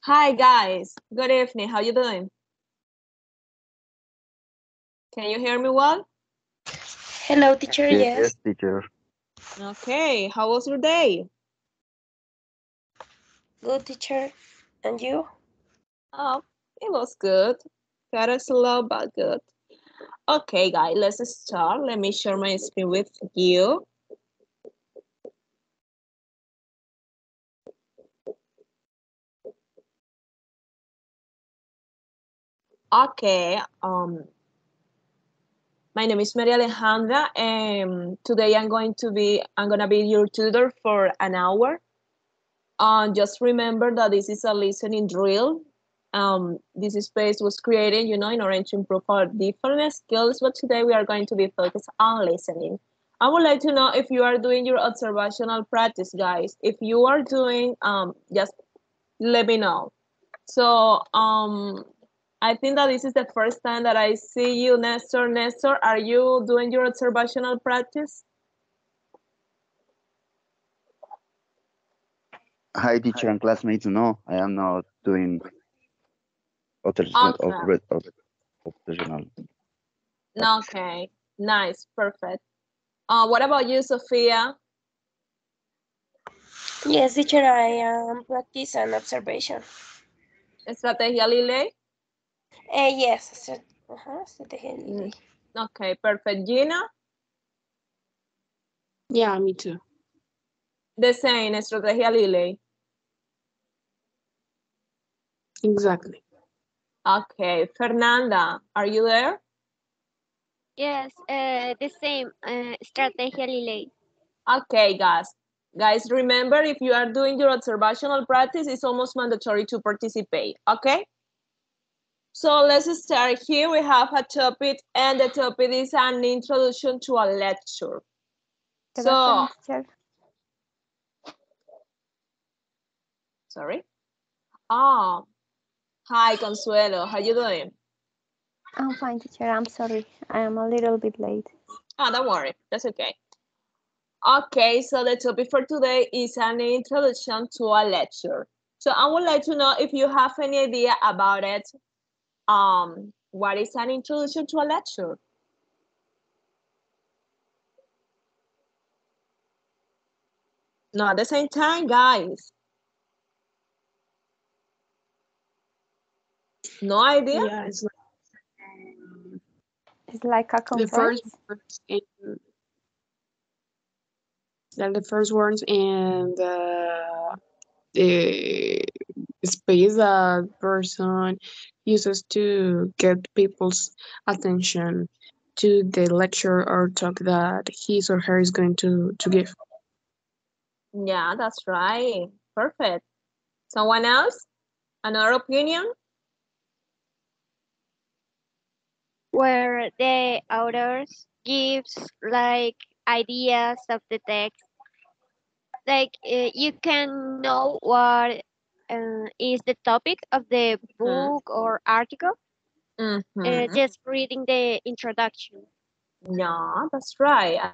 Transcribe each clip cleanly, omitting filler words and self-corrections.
Hi guys, good evening. How you doing? Can you hear me well? Hello, teacher. Yes, Yes. teacher. Okay, how was your day? Good, teacher. And you? Oh, it was good. Kind of slow, but good. Okay, guys, let's start. Let me share my screen with you. Okay, my name is Maria Alejandra, and today I'm gonna be your tutor for an hour. Just remember that this is a listening drill. This space was created, in order to improve our different skills, but today we are going to be focused on listening. I would like to know if you are doing your observational practice, guys. If you are doing, just let me know. So, I think that this is the first time that I see you, Nestor. Nestor, are you doing your observational practice? Hi, teacher and classmates. No, I am not doing Okay. operational. Okay. Nice. Perfect. What about you, Sophia? Yes, teacher. I am practice and observation. Estrategia Lile? Yes. Estrategia Mm, Lily. okay, perfect. Gina? Yeah, me too. The same, Estrategia Lile. Exactly. Okay, Fernanda, are you there? Yes, the same strategy relay. Okay, guys. Guys, remember, if you are doing your observational practice, it's almost mandatory to participate, okay? So let's start here. We have a topic, and the topic is an introduction to a lecture. So, sorry. Oh, hi, Consuelo. How you doing? I'm fine, teacher. I'm sorry. I am a little bit late. Oh, don't worry. That's okay. Okay, so the topic for today is an introduction to a lecture. So I would like to know if you have any idea about it. What is an introduction to a lecture? No, at the same time, guys. No idea? Yeah, It's like a the first conference. words in, like the first words in the space that person uses to get people's attention to the lecture or talk that his or her is going to give. Yeah, that's right. Perfect. Someone else? Another opinion? Where the authors gives like ideas of the text, like you can know what is the topic of the book or article, Mm-hmm. just reading the introduction. Yeah, that's right.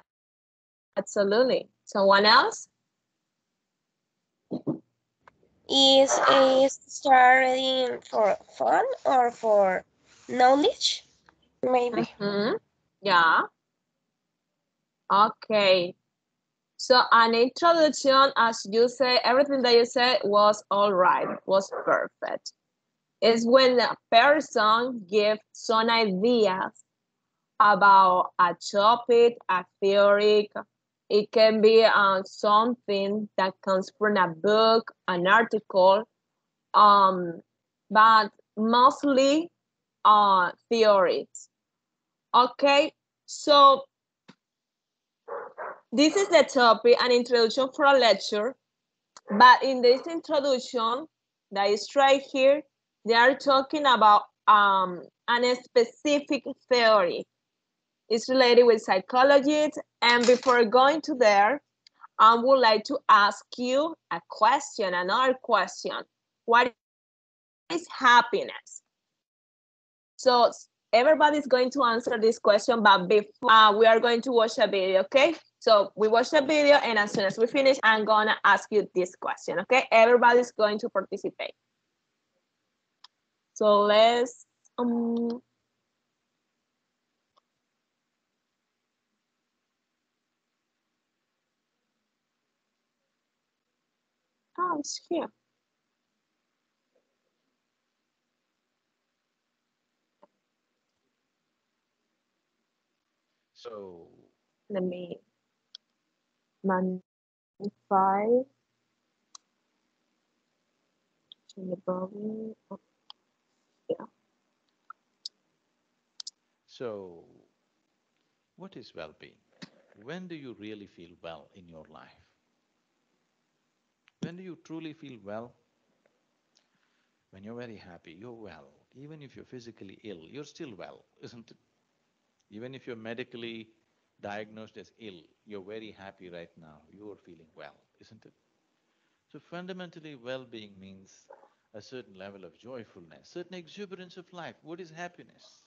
Absolutely. Someone else? Is studying for fun or for knowledge? Maybe. Mm-hmm. Yeah. Okay. So an introduction, as you say, everything that you said was all right, was perfect. It's when a person gives some ideas about a topic, a theory. It can be something that comes from a book, an article, um, but mostly theories. Okay, so this is the topic, an introduction for a lecture. But in this introduction that is right here, they are talking about a specific theory. It's related with psychology. And before going to there, I would like to ask you a question, another question. What is happiness? So everybody's going to answer this question, but before we are going to watch a video, okay? So we watch the video, and as soon as we finish, I'm gonna ask you this question, okay? Everybody's going to participate. So let's um oh, it's here. So, Let me magnify change the volume. Oh, yeah. so what is well-being? When do you really feel well in your life? When do you truly feel well? When you're very happy, you're well. Even if you're physically ill, you're still well, isn't it? Even if you're medically diagnosed as ill, you're very happy right now, you're feeling well, isn't it? So fundamentally, well-being means a certain level of joyfulness, certain exuberance of life. What is happiness?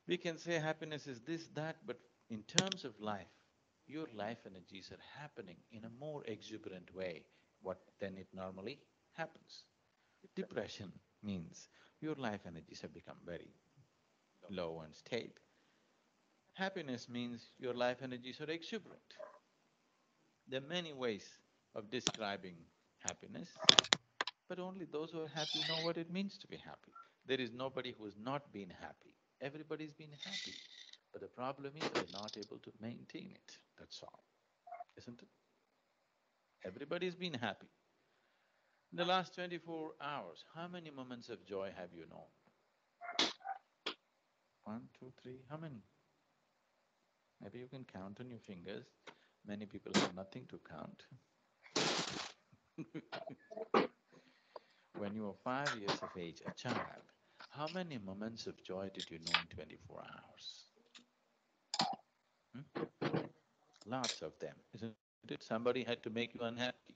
We can say happiness is this, that, but in terms of life, your life energies are happening in a more exuberant way what than it normally happens. Depression means your life energies have become very low and stale. Happiness means your life energies are exuberant. There are many ways of describing happiness, but only those who are happy know what it means to be happy. There is nobody who has not been happy. Everybody's been happy. But the problem is they're not able to maintain it. That's all, isn't it? Everybody's been happy. In the last 24 hours, how many moments of joy have you known? One, two, three, how many? Maybe you can count on your fingers. Many people have nothing to count. When you were 5 years of age, a child, how many moments of joy did you know in 24 hours? Hmm? Lots of them, isn't it? Somebody had to make you unhappy.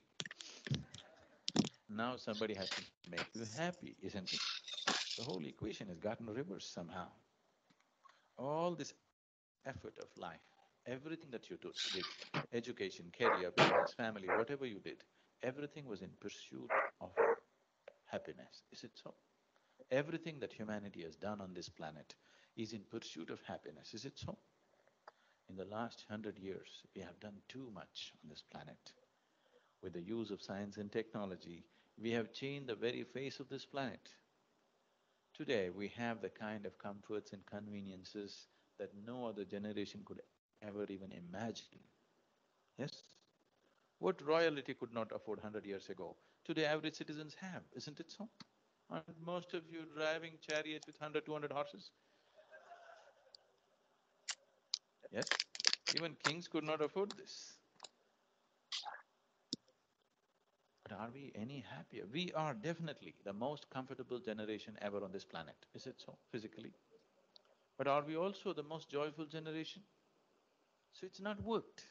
Now somebody has to make you happy, isn't it? The whole equation has gotten reversed somehow. All this effort of life, everything that you did, education, career, business, family, whatever you did, everything was in pursuit of happiness. Is it so? Everything that humanity has done on this planet is in pursuit of happiness. Is it so? In the last 100 years, we have done too much on this planet. With the use of science and technology, we have changed the very face of this planet. Today, we have the kind of comforts and conveniences that no other generation could ever even imagine. Yes? What royalty could not afford 100 years ago, today average citizens have, isn't it so? Aren't most of you driving chariots with 100, 200 horses? Yes? Even kings could not afford this. But are we any happier? We are definitely the most comfortable generation ever on this planet. Is it so, physically? But are we also the most joyful generation? So it's not worked.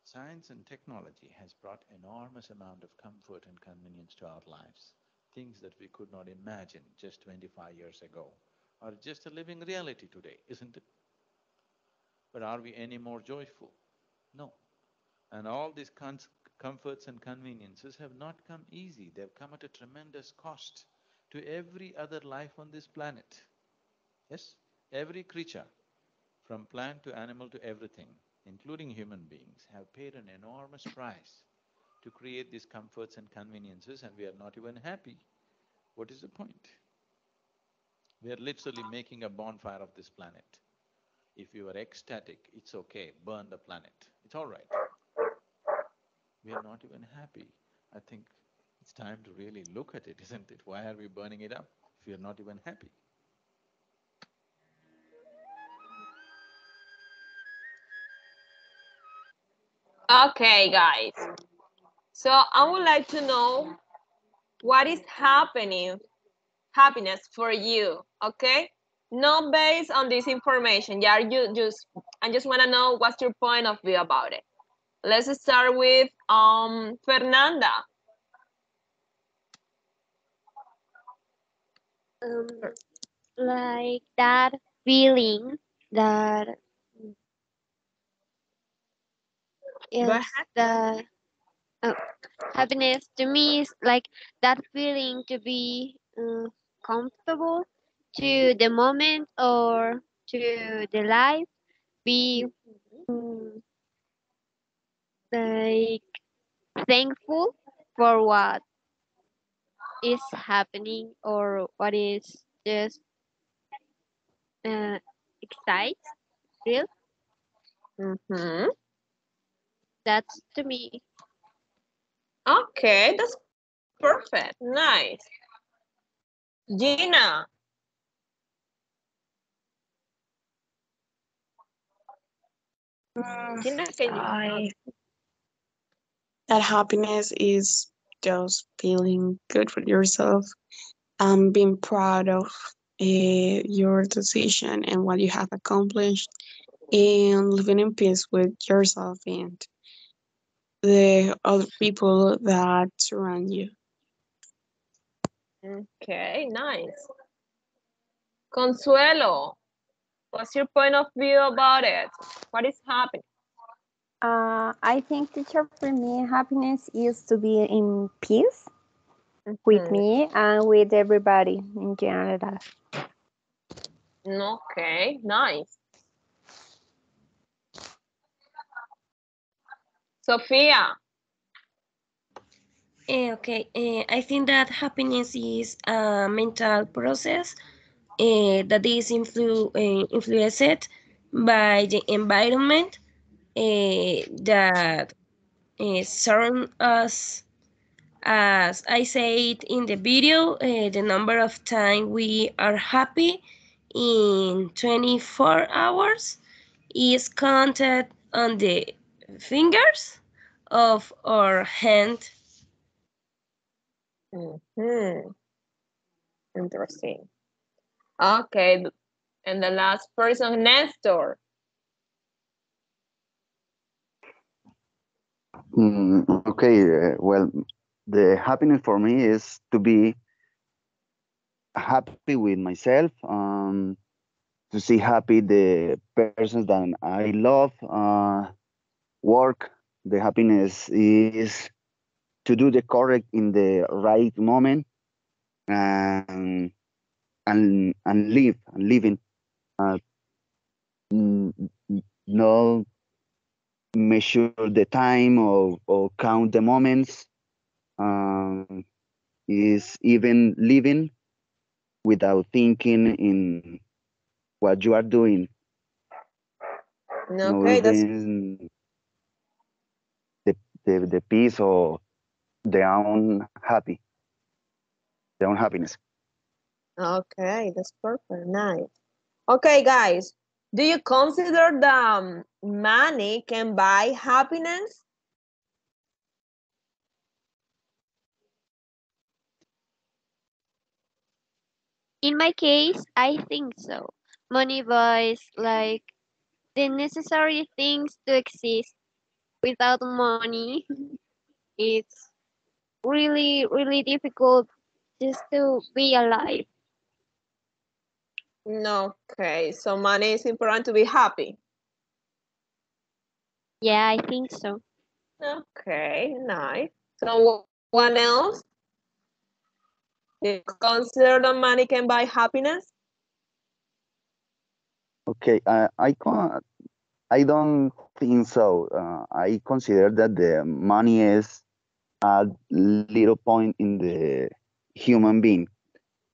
Science and technology has brought enormous amount of comfort and convenience to our lives. Things that we could not imagine just 25 years ago are just a living reality today, isn't it? But are we any more joyful? No. And all these comforts and conveniences have not come easy. They've come at a tremendous cost to every other life on this planet. Yes? Every creature, from plant to animal to everything, including human beings, have paid an enormous price to create these comforts and conveniences, and we are not even happy. What is the point? We are literally making a bonfire of this planet. If you are ecstatic, it's okay, burn the planet. It's all right. We are not even happy. I think it's time to really look at it, isn't it? Why are we burning it up if we are not even happy? Okay, guys. So I would like to know what is happiness for you, okay? Not based on this information. Yeah, you just I just want to know what's your point of view about it. Let's start with Fernanda. Um, like that feeling that Go is ahead. the happiness to me is like that feeling to be comfortable to the moment or to the life, be mm, like thankful for what is happening or what is just uh, excites real. Mm-hmm. That's to me. Okay, that's perfect. Nice. Gina. Gina, can you? I that happiness is just feeling good for yourself and being proud of your decision and what you have accomplished and living in peace with yourself and the other people that surround you. Okay, nice. Consuelo, what's your point of view about it? What is happening? I think, teacher, for me, happiness is to be in peace with Mhm. me and with everybody in general. Okay, nice. Sophia. Okay, I think that happiness is a mental process that is influenced by the environment that surround us. As I said in the video, the number of time we are happy in 24 hours is counted on the fingers of our hand. Hmm. Interesting. Okay, and the last person, Nestor. Okay, well, the happiness for me is to be happy with myself, to see happy the persons that I love, work. The happiness is to do the correct in the right moment, and and living. Uh, n- no measure the time or count the moments. Um, is even living without thinking in what you are doing. No, Okay, that's even the peace or their own their own happiness. okay. That's perfect. Nice. Okay, guys. Do you consider that money can buy happiness? In my case, I think so. Money buys like the necessary things to exist. Without money, it's really difficult just to be alive. Okay, so money is important to be happy. Yeah, I think so. Okay, nice. Someone else? Do you consider that money can buy happiness? Okay, I don't think so. I consider that the money is a little point in the human being,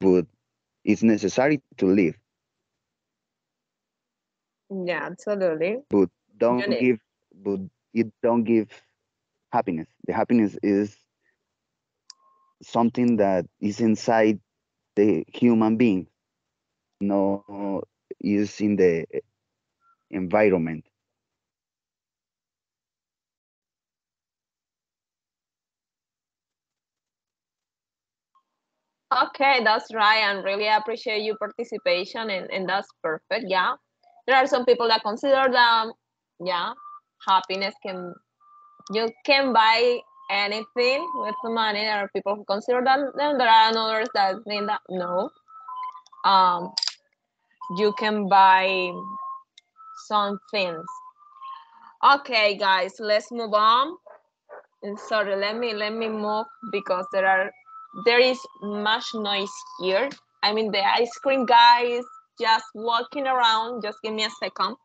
but it's necessary to live. Yeah, absolutely. But You don't need. give, but it don't give happiness. The happiness is something that is inside the human being, no, is in the environment. Okay, that's right. And really appreciate your participation, and that's perfect. Yeah. There are some people that consider that, yeah, happiness can, you can buy anything with the money. There are people who consider that, then there are others that think that no, um, you can buy some things. Okay, guys, let's move on. And sorry, let me move because there are there is much noise here. I mean, the ice cream guy is just walking around. Just give me a second.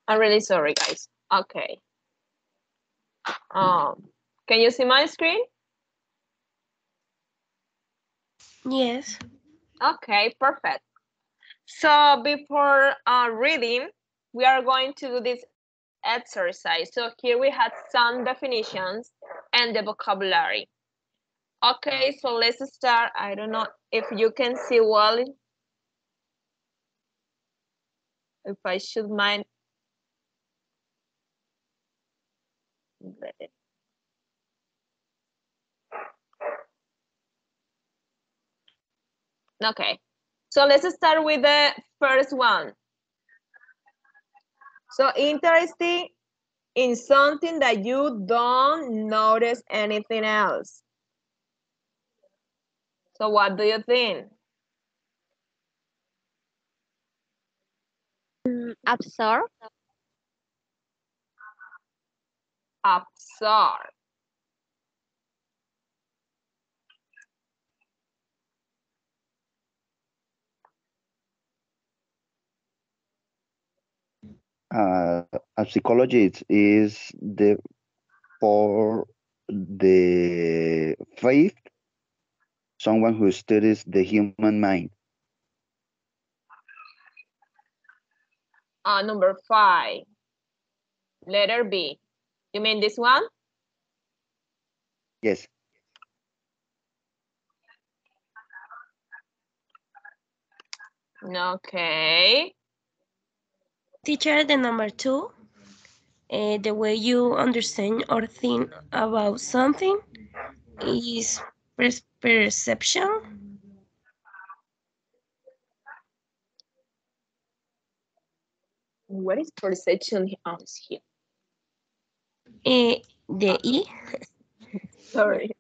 I'm really sorry, guys. Okay. Can you see my screen? Yes. Okay, perfect. So before reading, we are going to do this exercise. So here we had some definitions and the vocabulary. Okay, so let's start. I don't know if you can see well, if I should mind. Okay, so let's start with the first one. So interesting in something that you don't notice anything else. So what do you think? Absorb. Absorb. A psychologist is the for the faith, someone who studies the human mind. Number 5, letter B. You mean this one? Yes. Okay. Teacher, the number 2, the way you understand or think about something is perception. What is perception here? The E. Sorry.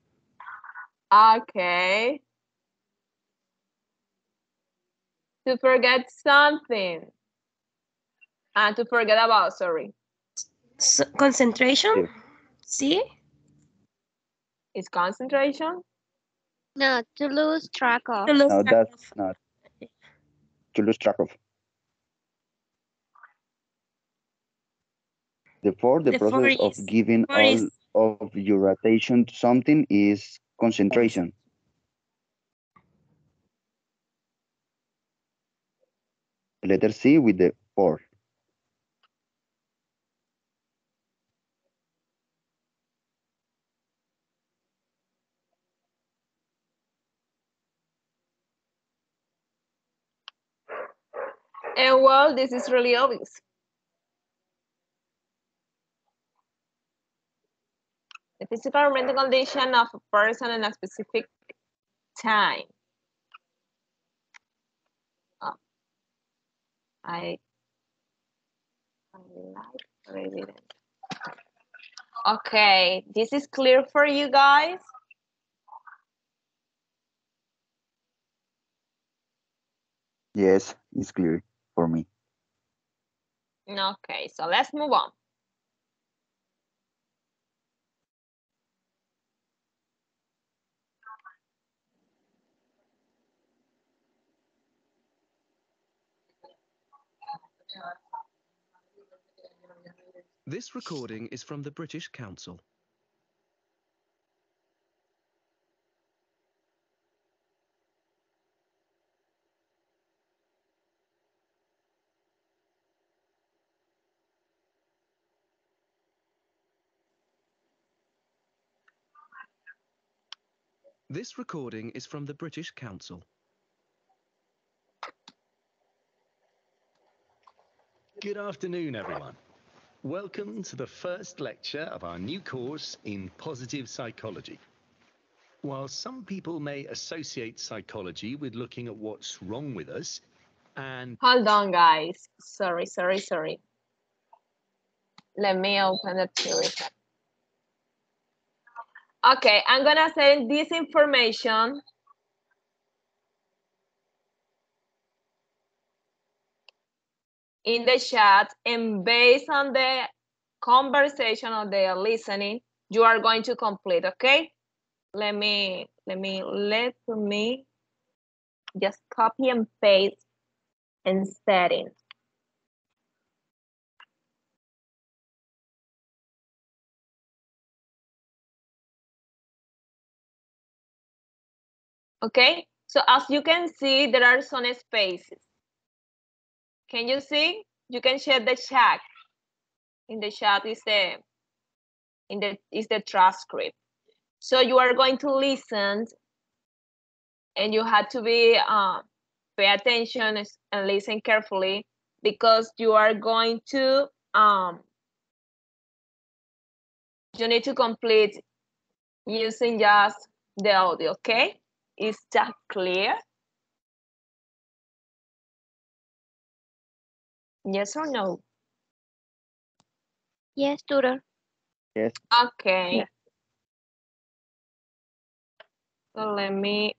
Okay. To forget something. To forget about, sorry. Concentration. Yes. C. Is concentration? No, to lose track of. To lose No, track that's of. not to lose track of. The The 4 process of is giving 4 all is of your attention to something is concentration. Letter C with the 4. And well, this is really obvious. The physical or mental condition of a person in a specific time. Oh, I like reading. Okay, this is clear for you guys? Yes, it's clear for me. Okay, so let's move on. This recording is from the British Council. This recording is from the British Council. Good afternoon, everyone. Welcome to the first lecture of our new course in positive psychology. While some people may associate psychology with looking at what's wrong with us, and... Hold on, guys. Sorry. Let me open the theory. Okay, I'm gonna send this information in the chat, and based on the conversation or the listening, you are going to complete, okay? Let me just copy and paste and settings. Okay, so as you can see, there are some spaces. Can you see? You can share the chat. In the chat is the transcript. So you are going to listen, and you have to be pay attention and listen carefully, because you are going to you need to complete using just the audio. Okay, is that clear? Yes or no? Yes, tutor. Yes. Okay. Yeah. So let me.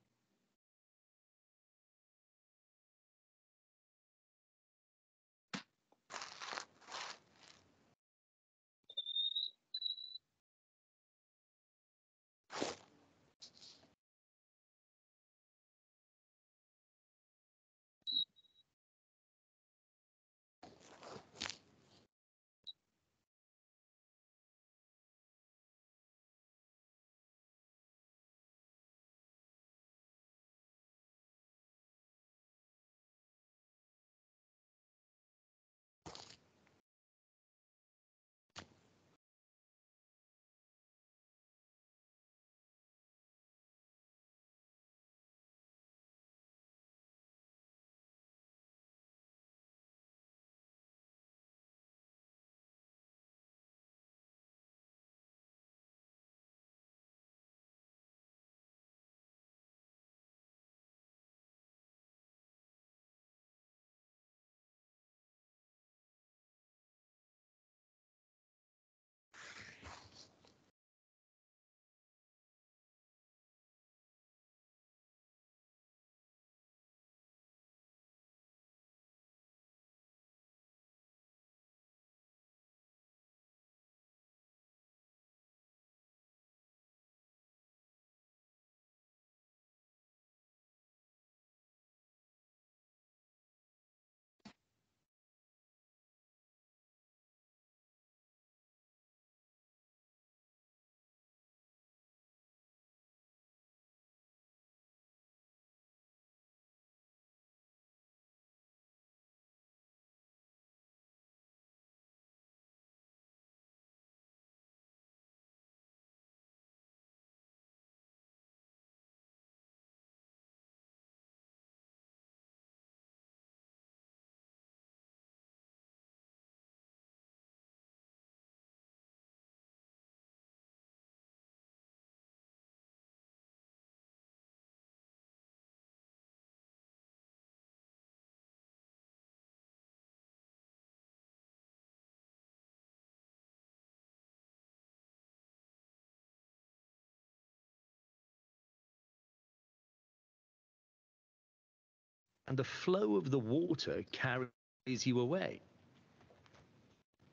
and the flow of the water carries you away.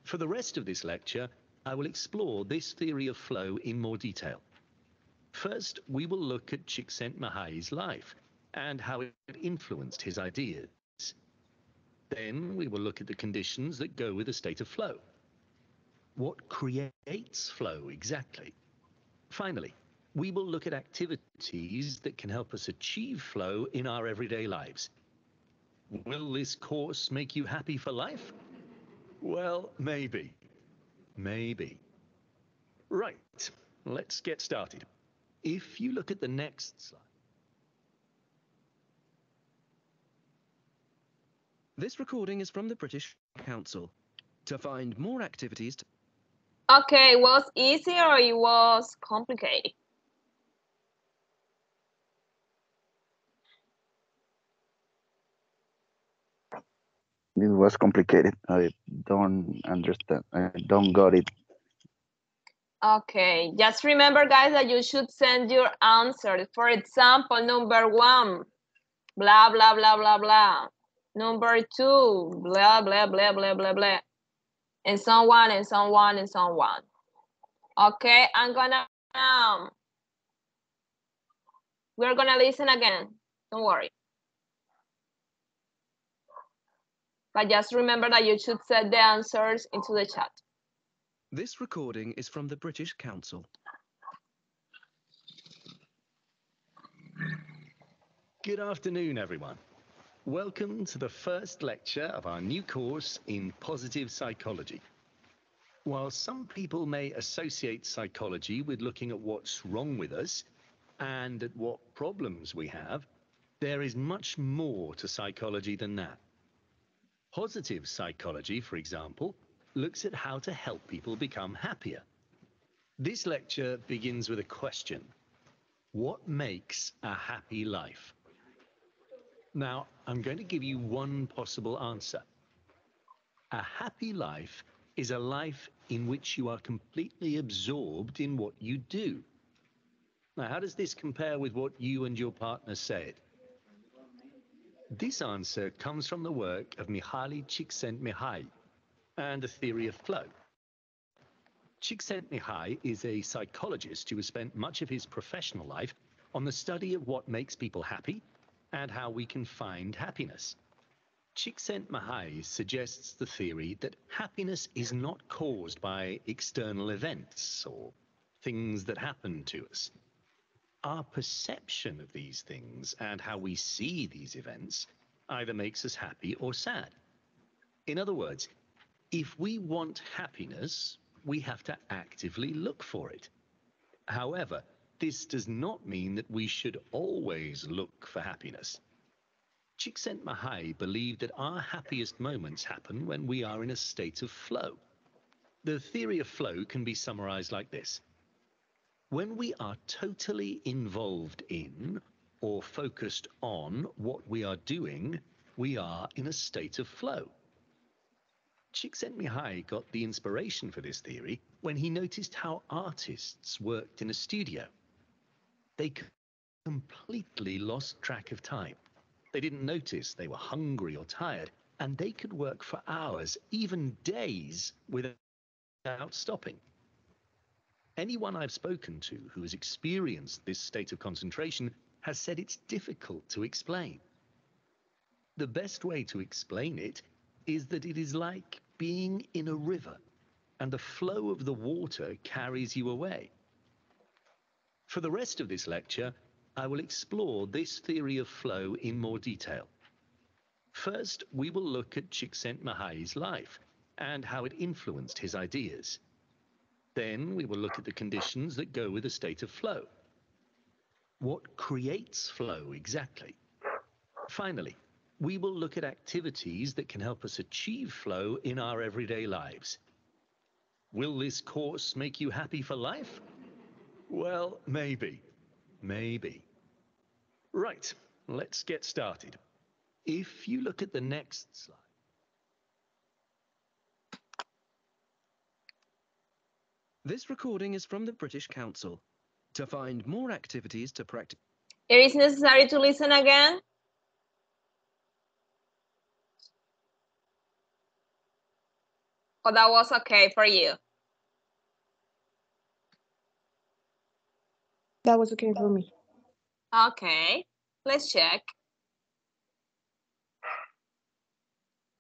For the rest of this lecture, I will explore this theory of flow in more detail. First, we will look at Csikszentmihalyi's life and how it influenced his ideas. Then we will look at the conditions that go with a state of flow. What creates flow exactly? Finally, we will look at activities that can help us achieve flow in our everyday lives. Will this course make you happy for life? Well, maybe. Maybe. Right, let's get started. If you look at the next slide. This recording is from the British Council. To find more activities... Okay, it was easy or it was complicated? It was complicated. I don't understand. I don't got it. Okay, just remember, guys, that you should send your answers. For example, number 1, blah, blah, blah, blah, blah. Number 2, blah, blah, blah, blah, blah, blah. And so on, and so on, and so on. Okay, we're gonna listen again. Don't worry. But just remember that you should set the answers into the chat. This recording is from the British Council. Good afternoon, everyone. Welcome to the first lecture of our new course in positive psychology. While some people may associate psychology with looking at what's wrong with us and at what problems we have, there is much more to psychology than that. Positive psychology, for example, looks at how to help people become happier. This lecture begins with a question. What makes a happy life? Now, I'm going to give you one possible answer. A happy life is a life in which you are completely absorbed in what you do. Now, how does this compare with what you and your partner said? This answer comes from the work of Mihaly Csikszentmihalyi and the theory of flow. Csikszentmihalyi is a psychologist who has spent much of his professional life on the study of what makes people happy and how we can find happiness. Csikszentmihalyi suggests the theory that happiness is not caused by external events or things that happen to us. Our perception of these things and how we see these events either makes us happy or sad. In other words, if we want happiness, we have to actively look for it. However, this does not mean that we should always look for happiness. Csikszentmihalyi believed that our happiest moments happen when we are in a state of flow. The theory of flow can be summarized like this. When we are totally involved in or focused on what we are doing, we are in a state of flow. Csikszentmihalyi got the inspiration for this theory when he noticed how artists worked in a studio. They completely lost track of time. They didn't notice they were hungry or tired, and they could work for hours, even days, without stopping. Anyone I've spoken to who has experienced this state of concentration has said it's difficult to explain. The best way to explain it is that it is like being in a river, and the flow of the water carries you away. For the rest of this lecture, I will explore this theory of flow in more detail. First, we will look at Csikszentmihalyi's life and how it influenced his ideas. Then we will look at the conditions that go with a state of flow. What creates flow exactly? Finally, we will look at activities that can help us achieve flow in our everyday lives. Will this course make you happy for life? Well, maybe. Maybe. Right, let's get started. If you look at the next slide. This recording is from the British Council. To find more activities to practice... It is necessary to listen again. Or that was okay for you? That was okay for me. Okay, let's check.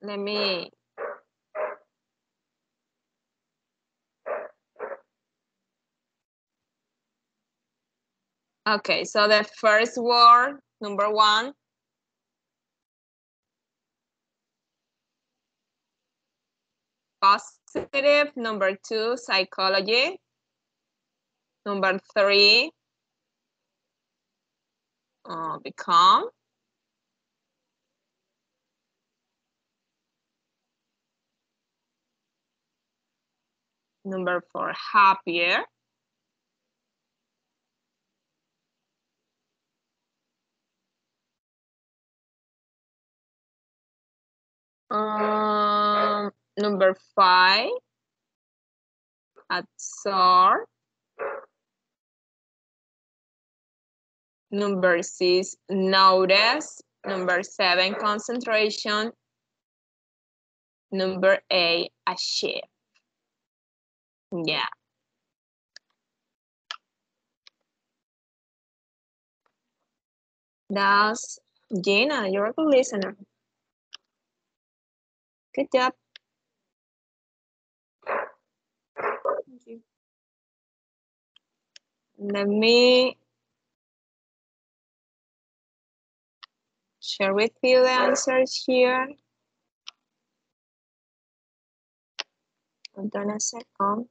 Let me... Okay, so the first word, number 1. Positive. Number 2, psychology. Number 3, Become. Number 4, happier. Number 5, absorb. Number 6, notice. Number 7, concentration. Number 8, achieve. Yeah. That's Gina, you're a good listener. Good job. Thank you. Let me share with you the answers here. Hold on a second.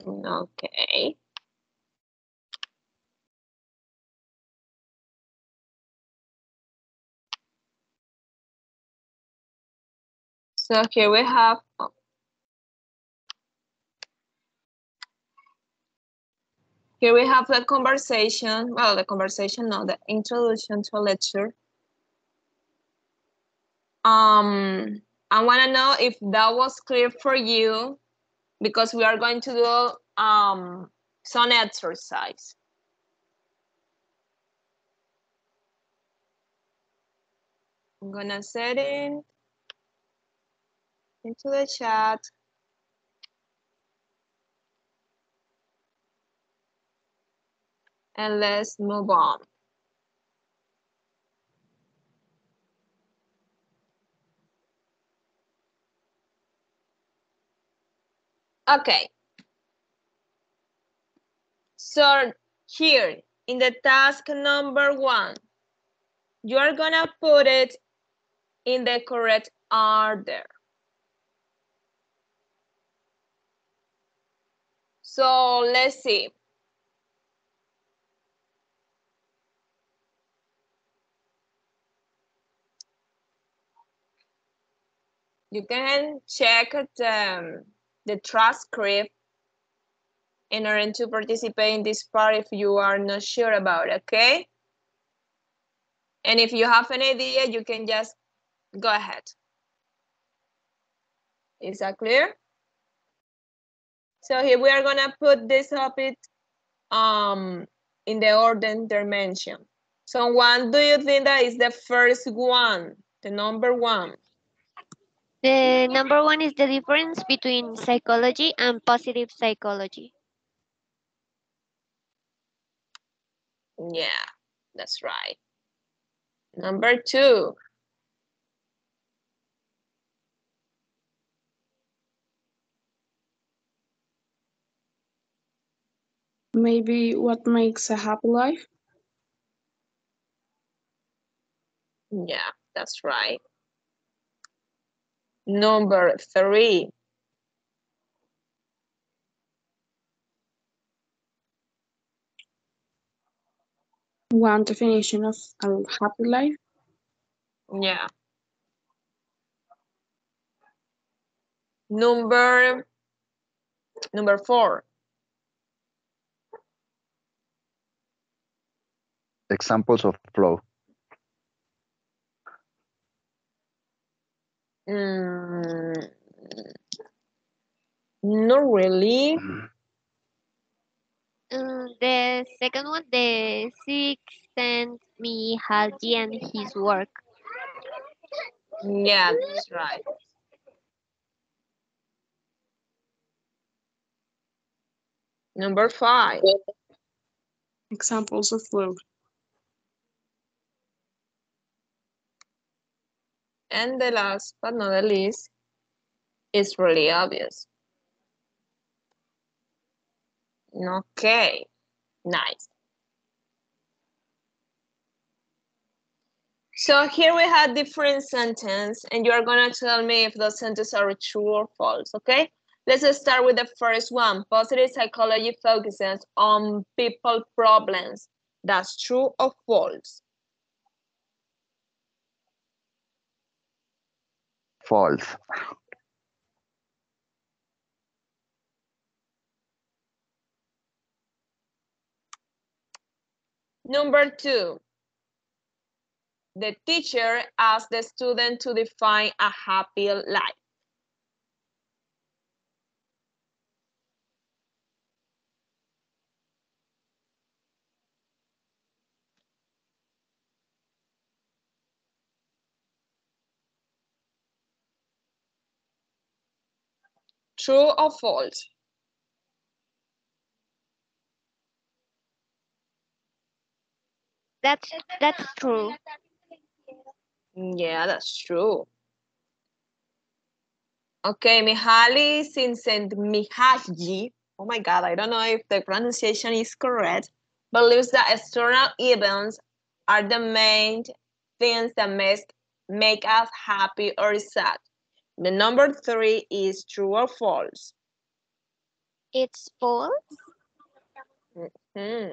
Okay. So here we have the conversation. Well, the conversation, no, the introduction to a lecture. I want to know if that was clear for you, because we are going to do some exercise. I'm gonna set it into the chat. And let's move on. Okay. So here in the task number 1, you are gonna put it in the correct order. So let's see. You can check the transcript in order to participate in this part if you are not sure about it, okay? And if you have an idea, you can just go ahead. Is that clear? So here we are gonna put this topic in the order dimension. So one, do you think that is the first one, the number 1? The number 1 is the difference between psychology and positive psychology. Yeah. That's right. Number 2. Maybe what makes a happy life? Yeah, that's right. Number 3. One definition of a happy life? Yeah. Number 4. Examples of flow. Not really. The second one, the sixth sent me Halji and his work. Yeah, that's right. Number 5. Examples of flow. And the last but not the least is really obvious. Okay, nice. So here we have different sentences, and you are gonna tell me if those sentences are true or false, okay? Let's start with the first one. Positive psychology focuses on people problems. That's true or false? False. Number 2, the teacher asks the student to define a happy life. True or false? That's true. Yeah, that's true. Okay, Mihaly Csikszentmihalyi, oh my God, I don't know if the pronunciation is correct, believes that external events are the main things that make us happy or sad. The number 3 is true or false? It's false. Hmm.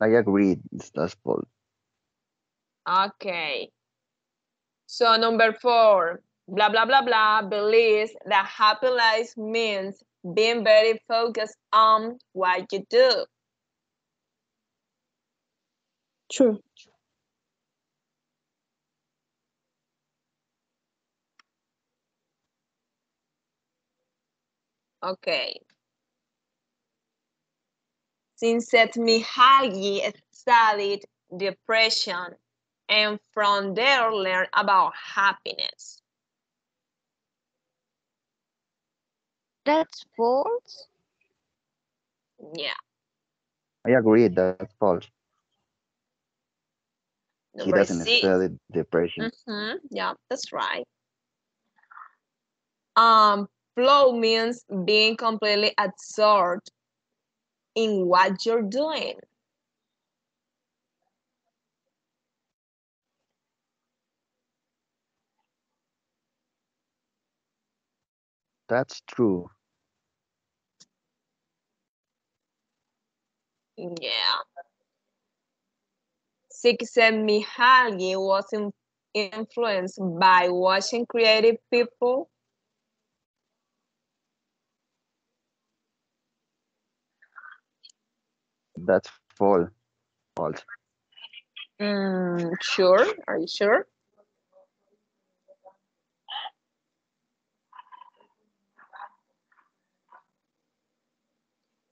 I agree. That's false. Okay. So number 4, blah, blah, blah, blah, believes that happy life means being very focused on what you do. True. Okay. Csikszentmihalyi studied depression and from there learned about happiness. That's false. Yeah. I agree. That's false. He Number doesn't 6. study depression. Yeah, that's right. Um, Flow means being completely absorbed in what you're doing. That's true. Yeah. Csikszentmihalyi was influenced by watching creative people. That's false. False. Sure. Are you sure?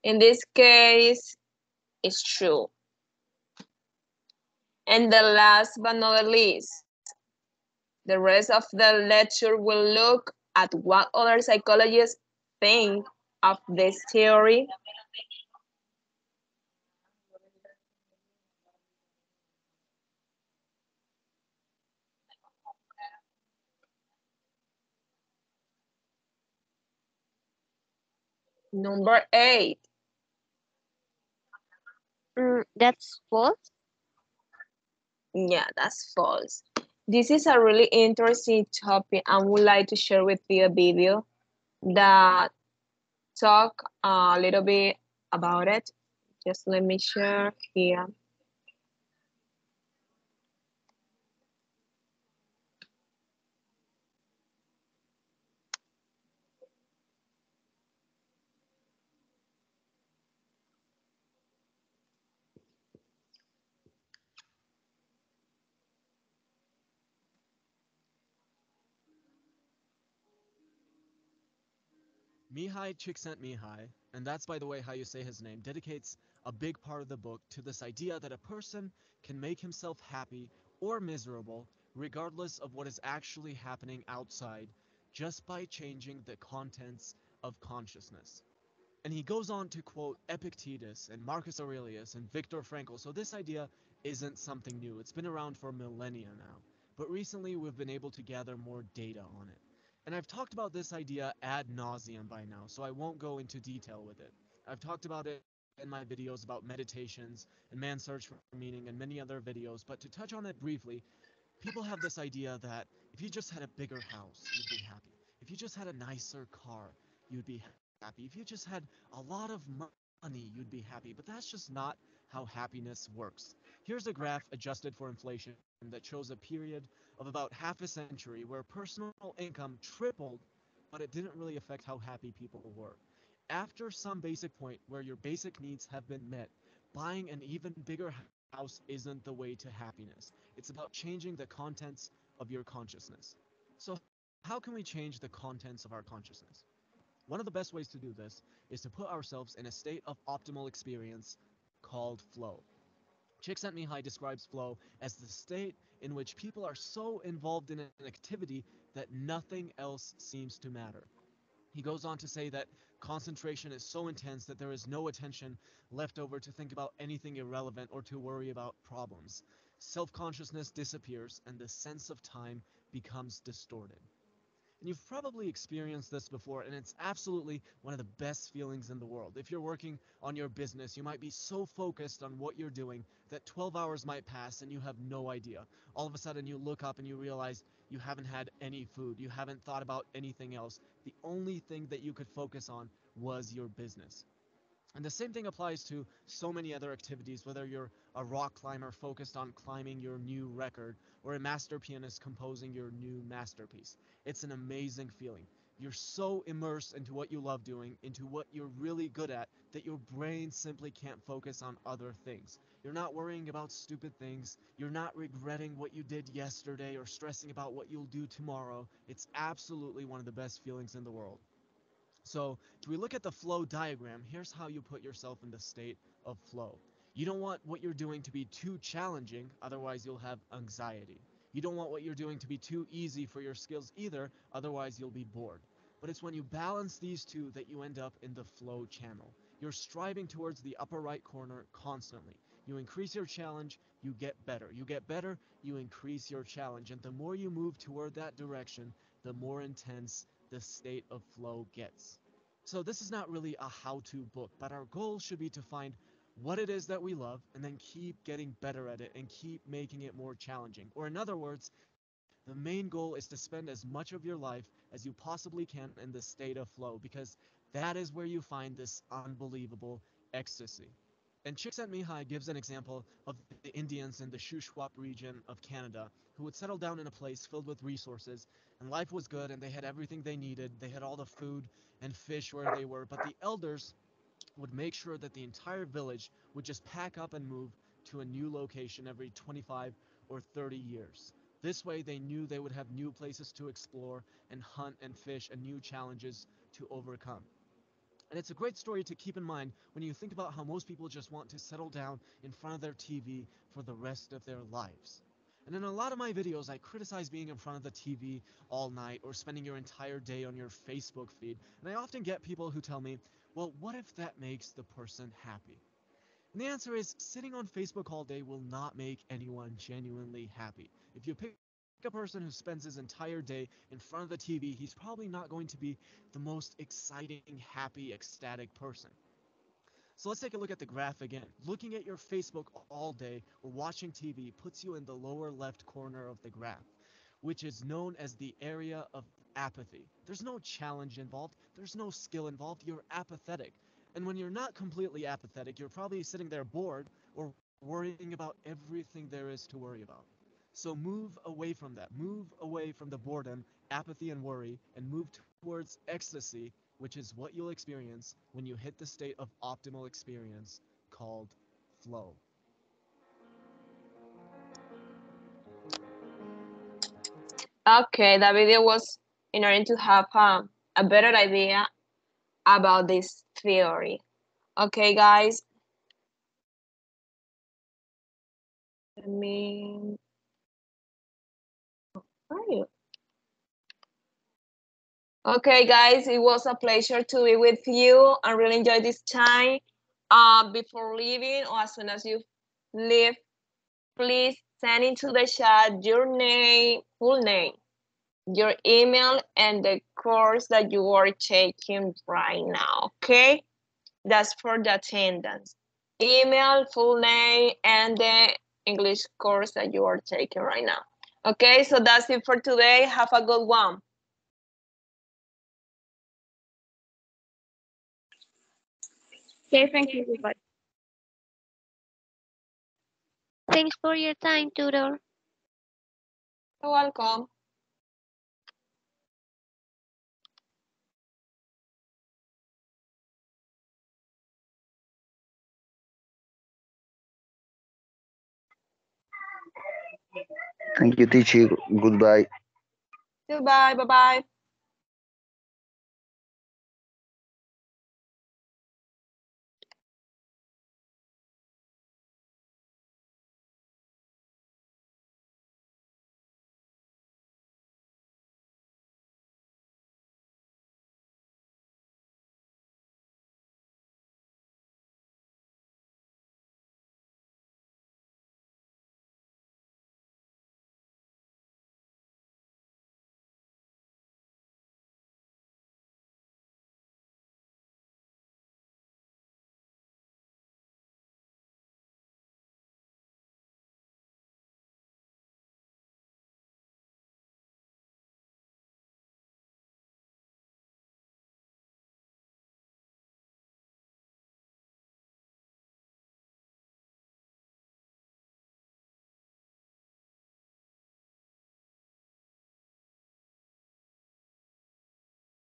In this case, it's true. And the last but not the least, the rest of the lecture will look at what other psychologists think of this theory. Number 8. That's false. Yeah, that's false. This is a really interesting topic. I would like to share with you a video that talk a little bit about it. Just let me share here. Mihai Csikszentmihalyi, and that's by the way how you say his name, dedicates a big part of the book to this idea that a person can make himself happy or miserable regardless of what is actually happening outside just by changing the contents of consciousness. And he goes on to quote Epictetus and Marcus Aurelius and Viktor Frankl. So this idea isn't something new. It's been around for millennia now. But recently we've been able to gather more data on it. And I've talked about this idea ad nauseum by now, so I won't go into detail with it. I've talked about it in my videos about meditations and man's search for meaning and many other videos, but to touch on it briefly, people have this idea that if you just had a bigger house, you'd be happy. If you just had a nicer car, you'd be happy. If you just had a lot of money, you'd be happy. But that's just not how happiness works. Here's a graph adjusted for inflation that shows a period of about half a century where personal income tripled, but it didn't really affect how happy people were. After some basic point where your basic needs have been met, buying an even bigger house isn't the way to happiness. It's about changing the contents of your consciousness. So, how can we change the contents of our consciousness? One of the best ways to do this is to put ourselves in a state of optimal experience called flow. Csikszentmihalyi describes flow as the state in which people are so involved in an activity that nothing else seems to matter. He goes on to say that concentration is so intense that there is no attention left over to think about anything irrelevant or to worry about problems. Self consciousness disappears and the sense of time becomes distorted. And you've probably experienced this before, and it's absolutely one of the best feelings in the world. If you're working on your business, you might be so focused on what you're doing that 12 hours might pass and you have no idea. All of a sudden, you look up and you realize you haven't had any food, you haven't thought about anything else. The only thing that you could focus on was your business. And the same thing applies to so many other activities, whether you're a rock climber focused on climbing your new record or a master pianist composing your new masterpiece. It's an amazing feeling. You're so immersed into what you love doing, into what you're really good at, that your brain simply can't focus on other things. You're not worrying about stupid things. You're not regretting what you did yesterday or stressing about what you'll do tomorrow. It's absolutely one of the best feelings in the world. So if we look at the flow diagram, here's how you put yourself in the state of flow. You don't want what you're doing to be too challenging, otherwise you'll have anxiety. You don't want what you're doing to be too easy for your skills either, otherwise you'll be bored. But it's when you balance these two that you end up in the flow channel. You're striving towards the upper right corner constantly. You increase your challenge, you get better. You get better, you increase your challenge. And the more you move toward that direction, the more intense the state of flow gets. So this is not really a how-to book, but our goal should be to find what it is that we love and then keep getting better at it and keep making it more challenging. Or in other words, the main goal is to spend as much of your life as you possibly can in the state of flow because that is where you find this unbelievable ecstasy. And Csikszentmihalyi gives an example of the Indians in the Shuswap region of Canada who would settle down in a place filled with resources, and life was good, and they had everything they needed. They had all the food and fish where they were, but the elders would make sure that the entire village would just pack up and move to a new location every 25 or 30 years. This way, they knew they would have new places to explore and hunt and fish and new challenges to overcome. And it's a great story to keep in mind when you think about how most people just want to settle down in front of their TV for the rest of their lives. And in a lot of my videos, I criticize being in front of the TV all night or spending your entire day on your Facebook feed. And I often get people who tell me, well, what if that makes the person happy? And the answer is sitting on Facebook all day will not make anyone genuinely happy. If you pick up your phone a person who spends his entire day in front of the TV, he's probably not going to be the most exciting, happy, ecstatic person. So let's take a look at the graph again. Looking at your Facebook all day or watching TV puts you in the lower left corner of the graph, which is known as the area of apathy. There's no challenge involved, there's no skill involved, you're apathetic. And when you're not completely apathetic, you're probably sitting there bored or worrying about everything there is to worry about. So move away from that. Move away from the boredom, apathy, and worry, and move towards ecstasy, which is what you'll experience when you hit the state of optimal experience called flow. Okay, the video was in order to have a better idea about this theory. Okay, guys. Let me. Where are you? Okay, guys, it was a pleasure to be with you. I really enjoyed this time. Before leaving, or as soon as you leave, please send into the chat your name, full name, your email, and the course that you are taking right now, okay? That's for the attendance. Email, full name, and the English course that you are taking right now. Okay, so that's it for today. Have a good one. Okay, thank you, everybody. Thanks for your time, tutor. You're welcome. Thank you, teacher. Goodbye. Goodbye. Bye-bye.